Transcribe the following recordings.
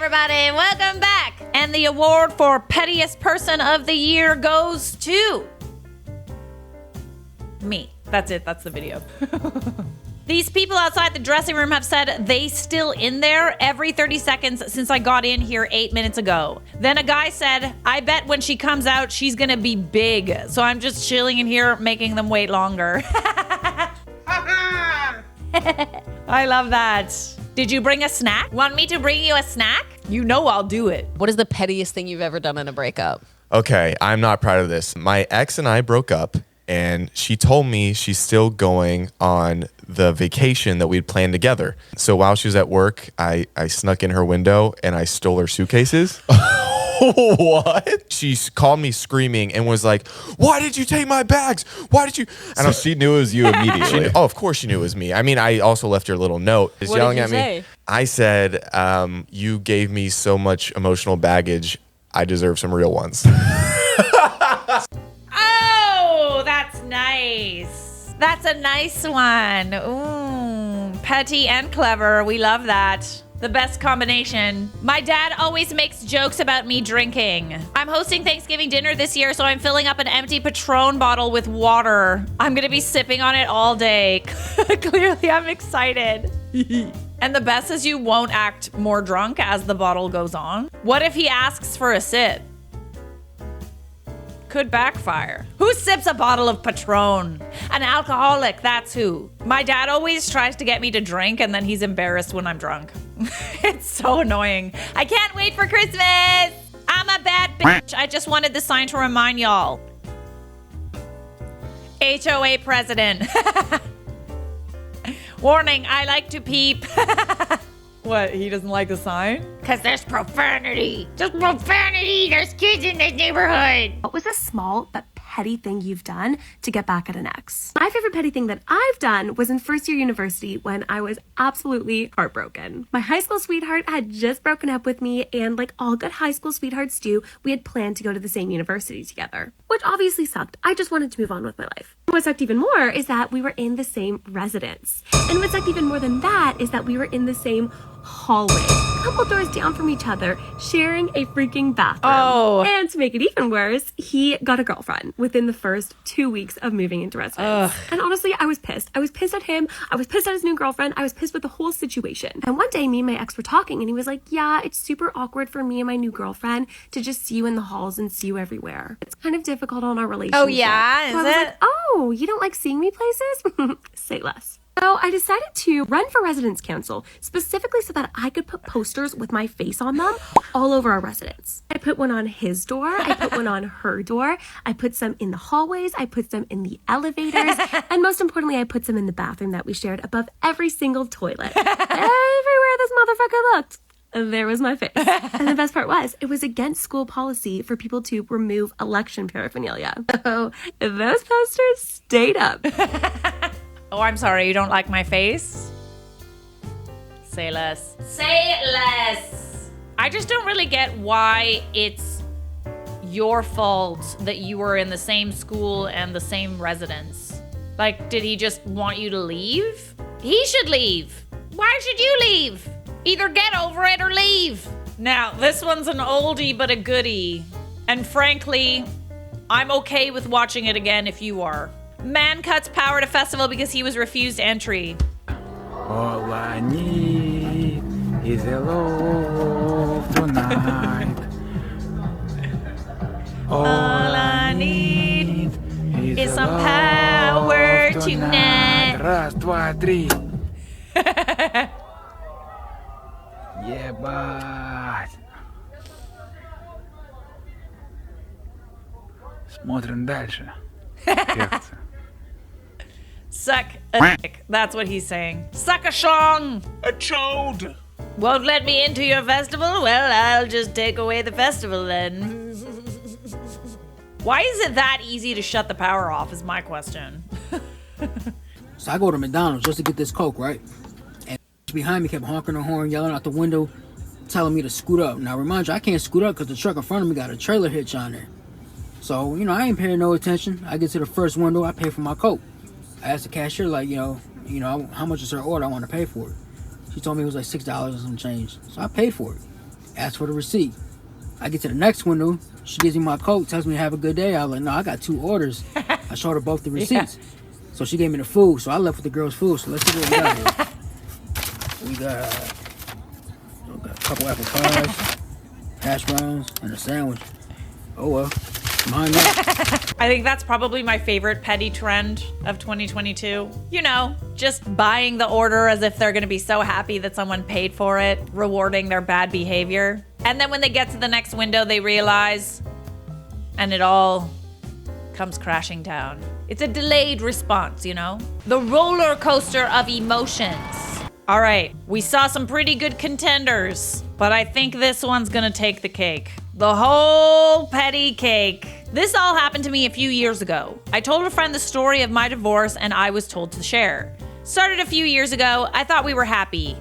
everybody, welcome back. And the award for Pettiest Person of the Year goes to me. That's it. That's the video. These people outside the dressing room have said they still in there every 30 seconds since I got in here 8 minutes ago. Then a guy said, I bet when she comes out, she's gonna be big. So I'm just chilling in here, making them wait longer. I love that. Did you bring a snack? Want me to bring you a snack? You know I'll do it. What is the pettiest thing you've ever done in a breakup? Okay, I'm not proud of this. My ex and I broke up, and she told me she's still going on the vacation that we'd planned together. So while she was at work, I snuck in her window and I stole her suitcases. What? She called me screaming and was like, why did you take my bags? Why did you? And so she knew it was you immediately. Of course she knew it was me. I mean, I also left her a little note. What yelling did you at say? me. I said, you gave me so much emotional baggage. I deserve some real ones. Oh, that's nice. That's a nice one. Ooh, petty and clever. We love that. The best combination. My dad always makes jokes about me drinking. I'm hosting Thanksgiving dinner this year, so I'm filling up an empty Patron bottle with water. I'm gonna be sipping on it all day. Clearly, I'm excited. And the best is you won't act more drunk as the bottle goes on. What if he asks for a sip? Could backfire. Who sips a bottle of Patron? An alcoholic, that's who. My dad always tries to get me to drink and then he's embarrassed when I'm drunk. It's so annoying. I can't wait for Christmas. I'm a bad bitch. I just wanted the sign to remind y'all. HOA president. Warning, I like to peep. What, he doesn't like the sign? Because there's profanity. Just profanity. There's kids in this neighborhood. What was a small but petty thing you've done to get back at an ex? My favorite petty thing that I've done was in first year university when I was absolutely heartbroken. My high school sweetheart had just broken up with me, and like all good high school sweethearts do, we had planned to go to the same university together, which obviously sucked. I just wanted to move on with my life. What sucked even more is that we were in the same residence. And what sucked even more than that is that we were in the same hallway, a couple doors down from each other, sharing a freaking bathroom. Oh. And to make it even worse, he got a girlfriend within the first 2 weeks of moving into residence. And honestly, I was pissed. I was pissed at him. I was pissed at his new girlfriend. I was pissed with the whole situation. And one day, me and my ex were talking, and he was like, yeah, it's super awkward for me and my new girlfriend to just see you in the halls and see you everywhere. It's kind of difficult on our relationship. Oh, yeah? So I Is was it? like, oh, you don't like seeing me places? Say less. So I decided to run for residence council, specifically so that I could put posters with my face on them all over our residence. I put one on his door. I put one on her door. I put some in the hallways. I put some in the elevators. And most importantly, I put some in the bathroom that we shared above every single toilet. Everywhere this motherfucker looked, there was my face. And the best part was, it was against school policy for people to remove election paraphernalia. So those posters stayed up. Oh, I'm sorry, you don't like my face? Say less. Say less. I just don't really get why it's your fault that you were in the same school and the same residence. Like, did he just want you to leave? He should leave. Why should you leave? Either get over it or leave. Now, this one's an oldie but a goodie. And frankly, I'm okay with watching it again if you are. Man cuts power to festival because he was refused entry. All I need is a love tonight. All I need is some power tonight. Раз, два, три. Ебать. Смотрим дальше. Перцы. Suck a dick. That's what he's saying. Suck a shong. A chode. Won't let me into your festival? Well, I'll just take away the festival then. Why is it that easy to shut the power off is my question. So I go to McDonald's just to get this Coke, right? And behind me kept honking the horn, yelling out the window, telling me to scoot up. Now, remind you, I can't scoot up because the truck in front of me got a trailer hitch on there. So, I ain't paying no attention. I get to the first window, I pay for my Coke. I asked the cashier, like, how much is her order? I want to pay for it. She told me it was like $6 and some change. So I paid for it. Ask for the receipt. I get to the next window. She gives me my coat, tells me to have a good day. I was like, no, I got 2 orders. I showed her both the receipts. So she gave me the food. So I left with the girl's food. So let's see what we got here. We got a couple apple pies, hash browns, and a sandwich. Oh well. Mind that. I think that's probably my favorite petty trend of 2022. You know, just buying the order as if they're going to be so happy that someone paid for it, rewarding their bad behavior. And then when they get to the next window, they realize, and it all comes crashing down. It's a delayed response, you know? The roller coaster of emotions. All right, we saw some pretty good contenders, but I think this one's going to take the cake. The whole petty cake. This all happened to me a few years ago. I told a friend the story of my divorce and I was told to share. Started a few years ago. I thought we were happy.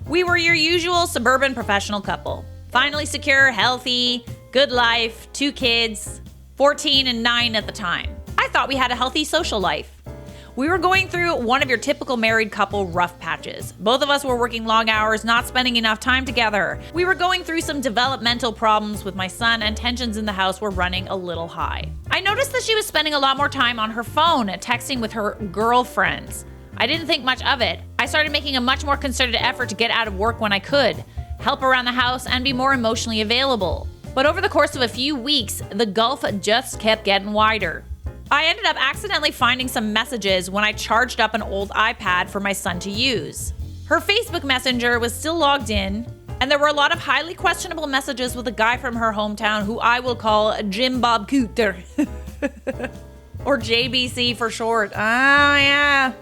We were your usual suburban professional couple. Finally secure, healthy, good life, 2 kids, 14 and 9 at the time. I thought we had a healthy social life. We were going through one of your typical married couple rough patches. Both of us were working long hours, not spending enough time together. We were going through some developmental problems with my son, and tensions in the house were running a little high. I noticed that she was spending a lot more time on her phone and texting with her girlfriends. I didn't think much of it. I started making a much more concerted effort to get out of work when I could, help around the house, and be more emotionally available. But over the course of a few weeks, the gulf just kept getting wider. I ended up accidentally finding some messages when I charged up an old iPad for my son to use. Her Facebook Messenger was still logged in, and there were a lot of highly questionable messages with a guy from her hometown who I will call Jim Bob Cooter. Or JBC for short. Oh yeah,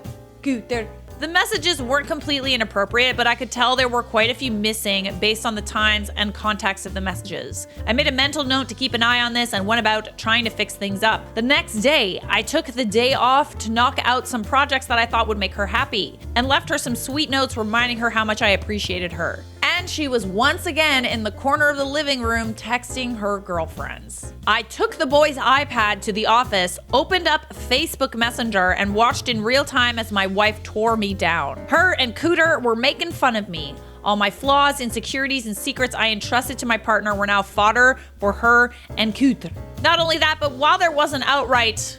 Cooter. The messages weren't completely inappropriate, but I could tell there were quite a few missing based on the times and context of the messages. I made a mental note to keep an eye on this and went about trying to fix things up. The next day, I took the day off to knock out some projects that I thought would make her happy, and left her some sweet notes reminding her how much I appreciated her. And she was once again in the corner of the living room texting her girlfriends. I took the boy's iPad to the office, opened up Facebook Messenger, and watched in real time as my wife tore me down. Her and Cooter were making fun of me. All my flaws, insecurities, and secrets I entrusted to my partner were now fodder for her and Cooter. Not only that, but while there wasn't outright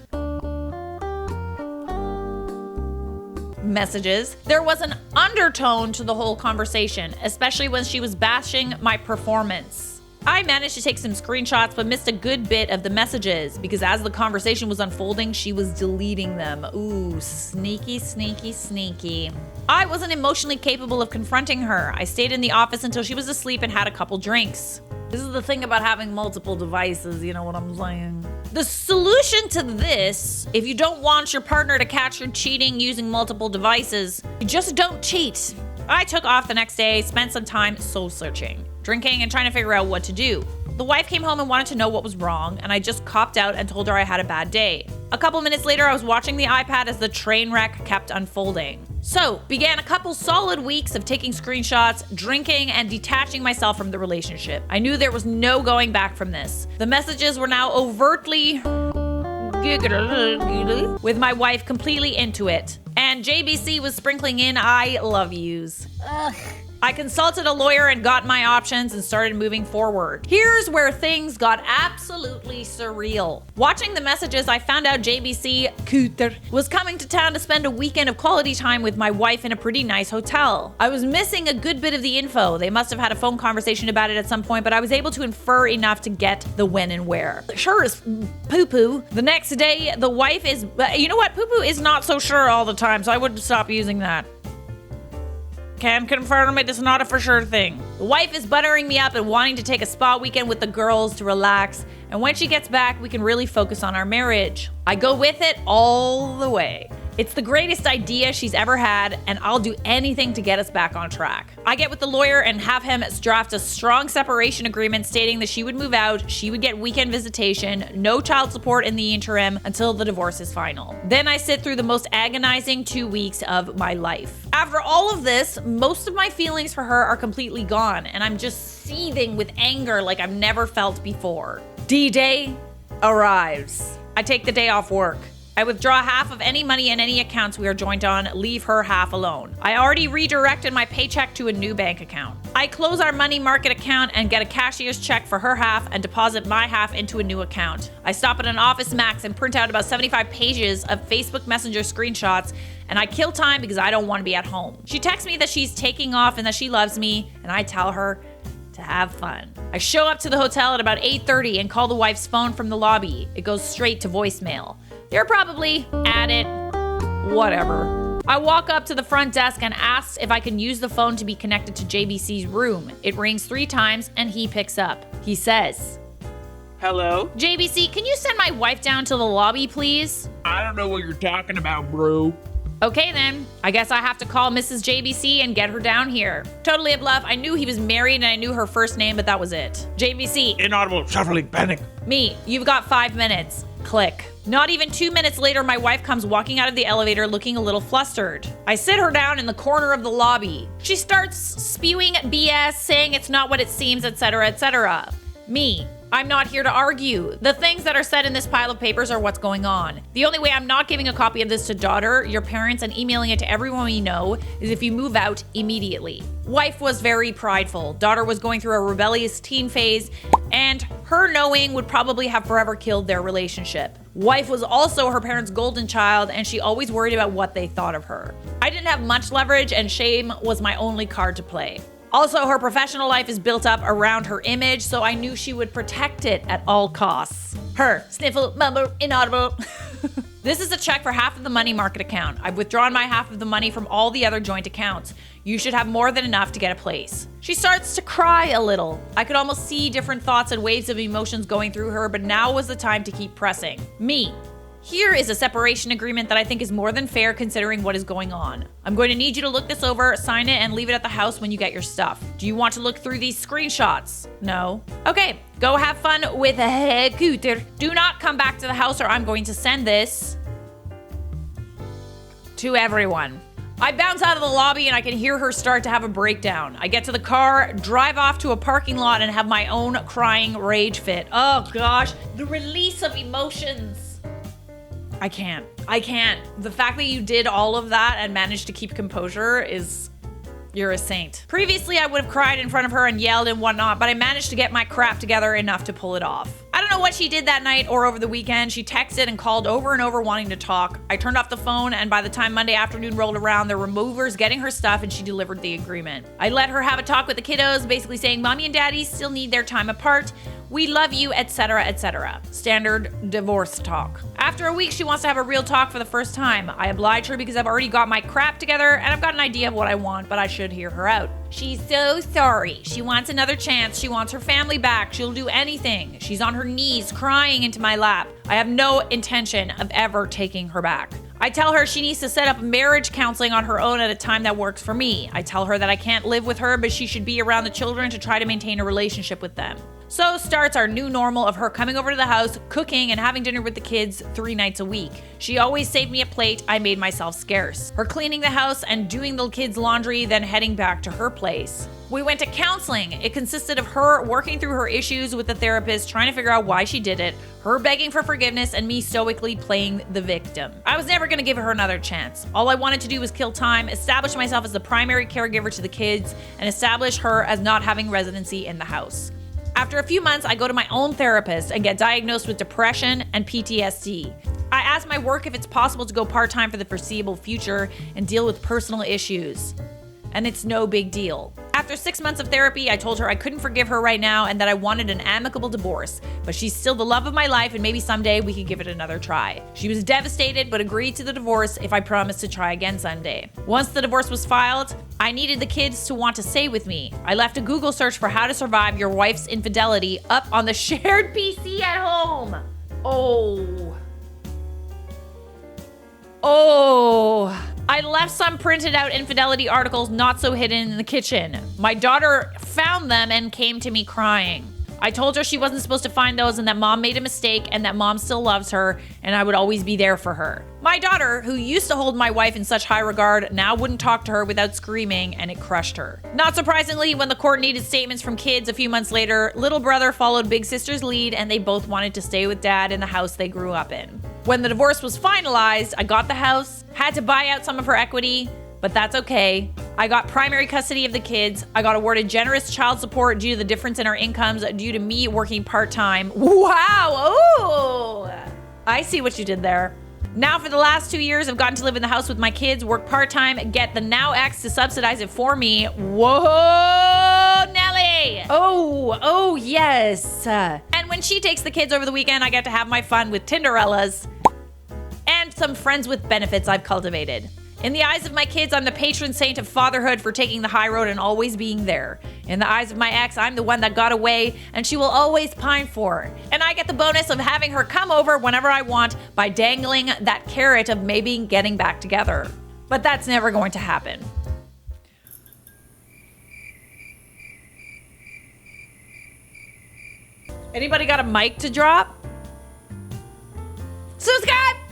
messages, there was an undertone to the whole conversation, especially when she was bashing my performance. I managed to take some screenshots but missed a good bit of the messages because as the conversation was unfolding, she was deleting them. Ooh, sneaky, sneaky, sneaky. I wasn't emotionally capable of confronting her. I stayed in the office until she was asleep and had a couple drinks. This is the thing about having multiple devices, you know what I'm saying? The solution to this, if you don't want your partner to catch you cheating using multiple devices, you just don't cheat. I took off the next day, spent some time soul searching, drinking, and trying to figure out what to do. The wife came home and wanted to know what was wrong, and I just copped out and told her I had a bad day. A couple minutes later, I was watching the iPad as the train wreck kept unfolding. So, began a couple solid weeks of taking screenshots, drinking, and detaching myself from the relationship. I knew there was no going back from this. The messages were now overtly with my wife completely into it. And JBC was sprinkling in I love yous. Ugh. I consulted a lawyer and got my options and started moving forward. Here's where things got absolutely surreal. Watching the messages, I found out JBC Cooter was coming to town to spend a weekend of quality time with my wife in a pretty nice hotel. I was missing a good bit of the info. They must have had a phone conversation about it at some point, but I was able to infer enough to get the when and where. Sure as poo-poo. The next day, the wife is, you know what? Poo-poo is not so sure all the time, so I would stop using that. Can confirm it is not a for sure thing. The wife is buttering me up and wanting to take a spa weekend with the girls to relax, and when she gets back, we can really focus on our marriage. I go with it all the way. It's the greatest idea she's ever had, and I'll do anything to get us back on track. I get with the lawyer and have him draft a strong separation agreement stating that she would move out, she would get weekend visitation, no child support in the interim until the divorce is final. Then I sit through the most agonizing 2 weeks of my life. After all of this, most of my feelings for her are completely gone, and I'm just seething with anger like I've never felt before. D-Day arrives. I take the day off work. I withdraw half of any money in any accounts we are joint on, leave her half alone. I already redirected my paycheck to a new bank account. I close our money market account and get a cashier's check for her half and deposit my half into a new account. I stop at an Office Max and print out about 75 pages of Facebook Messenger screenshots, and I kill time because I don't want to be at home. She texts me that she's taking off and that she loves me, and I tell her to have fun. I show up to the hotel at about 8:30 and call the wife's phone from the lobby. It goes straight to voicemail. They're probably at it. Whatever. I walk up to the front desk and ask if I can use the phone to be connected to JBC's room. It rings 3 times and he picks up. He says, Hello? JBC, can you send my wife down to the lobby, please? I don't know what you're talking about, bro. Okay then, I guess I have to call Mrs. JBC and get her down here. Totally a bluff. I knew he was married and I knew her first name, but that was it. JBC. Inaudible, shuffling, panic. Me, you've got 5 minutes. Click. Not even 2 minutes later, my wife comes walking out of the elevator looking a little flustered. I sit her down in the corner of the lobby. She starts spewing BS, saying it's not what it seems, etc., etc. Me, I'm not here to argue. The things that are said in this pile of papers are what's going on. The only way I'm not giving a copy of this to daughter, your parents, and emailing it to everyone we know is if you move out immediately. Wife was very prideful. Daughter was going through a rebellious teen phase, and her knowing would probably have forever killed their relationship. Wife was also her parents' golden child, and she always worried about what they thought of her. I didn't have much leverage, and shame was my only card to play. Also, her professional life is built up around her image, so I knew she would protect it at all costs. Her, sniffle, mumble, inaudible. This is a check for half of the money market account. I've withdrawn my half of the money from all the other joint accounts. You should have more than enough to get a place. She starts to cry a little. I could almost see different thoughts and waves of emotions going through her, but now was the time to keep pressing. Me. Here is a separation agreement that I think is more than fair considering what is going on. I'm going to need you to look this over, sign it, and leave it at the house when you get your stuff. Do you want to look through these screenshots? No? Okay, go have fun with a cooter. Do not come back to the house or I'm going to send this to everyone. I bounce out of the lobby and I can hear her start to have a breakdown. I get to the car, drive off to a parking lot, and have my own crying rage fit. Oh gosh, the release of emotions. I can't. The fact that you did all of that and managed to keep composure is... You're a saint. Previously, I would have cried in front of her and yelled and whatnot, but I managed to get my crap together enough to pull it off. I don't know what she did that night or over the weekend. She texted and called over and over wanting to talk. I turned off the phone, and by the time Monday afternoon rolled around, there were movers getting her stuff and she delivered the agreement. I let her have a talk with the kiddos, basically saying mommy and daddy still need their time apart. We love you, etc., etc. Standard divorce talk. After a week, she wants to have a real talk for the first time. I oblige her because I've already got my crap together and I've got an idea of what I want, but I should hear her out. She's so sorry. She wants another chance. She wants her family back. She'll do anything. She's on her knees crying into my lap. I have no intention of ever taking her back. I tell her she needs to set up marriage counseling on her own at a time that works for me. I tell her that I can't live with her, but she should be around the children to try to maintain a relationship with them. So starts our new normal of her coming over to the house, cooking, and having dinner with the kids 3 nights a week. She always saved me a plate. I made myself scarce. Her cleaning the house and doing the kids' laundry, then heading back to her place. We went to counseling. It consisted of her working through her issues with the therapist, trying to figure out why she did it, her begging for forgiveness, and me stoically playing the victim. I was never going to give her another chance. All I wanted to do was kill time, establish myself as the primary caregiver to the kids, and establish her as not having residency in the house. After a few months, I go to my own therapist and get diagnosed with depression and PTSD. I ask my work if it's possible to go part-time for the foreseeable future and deal with personal issues. And it's no big deal. After 6 months of therapy, I told her I couldn't forgive her right now and that I wanted an amicable divorce, but she's still the love of my life and maybe someday we could give it another try. She was devastated but agreed to the divorce if I promised to try again someday. Once the divorce was filed, I needed the kids to want to stay with me. I left a Google search for how to survive your wife's infidelity up on the shared PC at home. Oh. I left some printed out infidelity articles not so hidden in the kitchen. My daughter found them and came to me crying. I told her she wasn't supposed to find those and that mom made a mistake and that mom still loves her and I would always be there for her. My daughter, who used to hold my wife in such high regard, now wouldn't talk to her without screaming, and it crushed her. Not surprisingly, when the court needed statements from kids a few months later, little brother followed big sister's lead and they both wanted to stay with dad in the house they grew up in. When the divorce was finalized, I got the house, had to buy out some of her equity, but that's okay. I got primary custody of the kids. I got awarded generous child support due to the difference in our incomes due to me working part-time. Wow, oh, I see what you did there. Now for the last 2 years, I've gotten to live in the house with my kids, work part-time, get the now ex to subsidize it for me. Whoa, Nelly. Oh, yes. And when she takes the kids over the weekend, I get to have my fun with Tinderellas and some friends with benefits I've cultivated. In the eyes of my kids, I'm the patron saint of fatherhood for taking the high road and always being there. In the eyes of my ex, I'm the one that got away and she will always pine for. And I get the bonus of having her come over whenever I want by dangling that carrot of maybe getting back together. But that's never going to happen. Anybody got a mic to drop? Subscribe!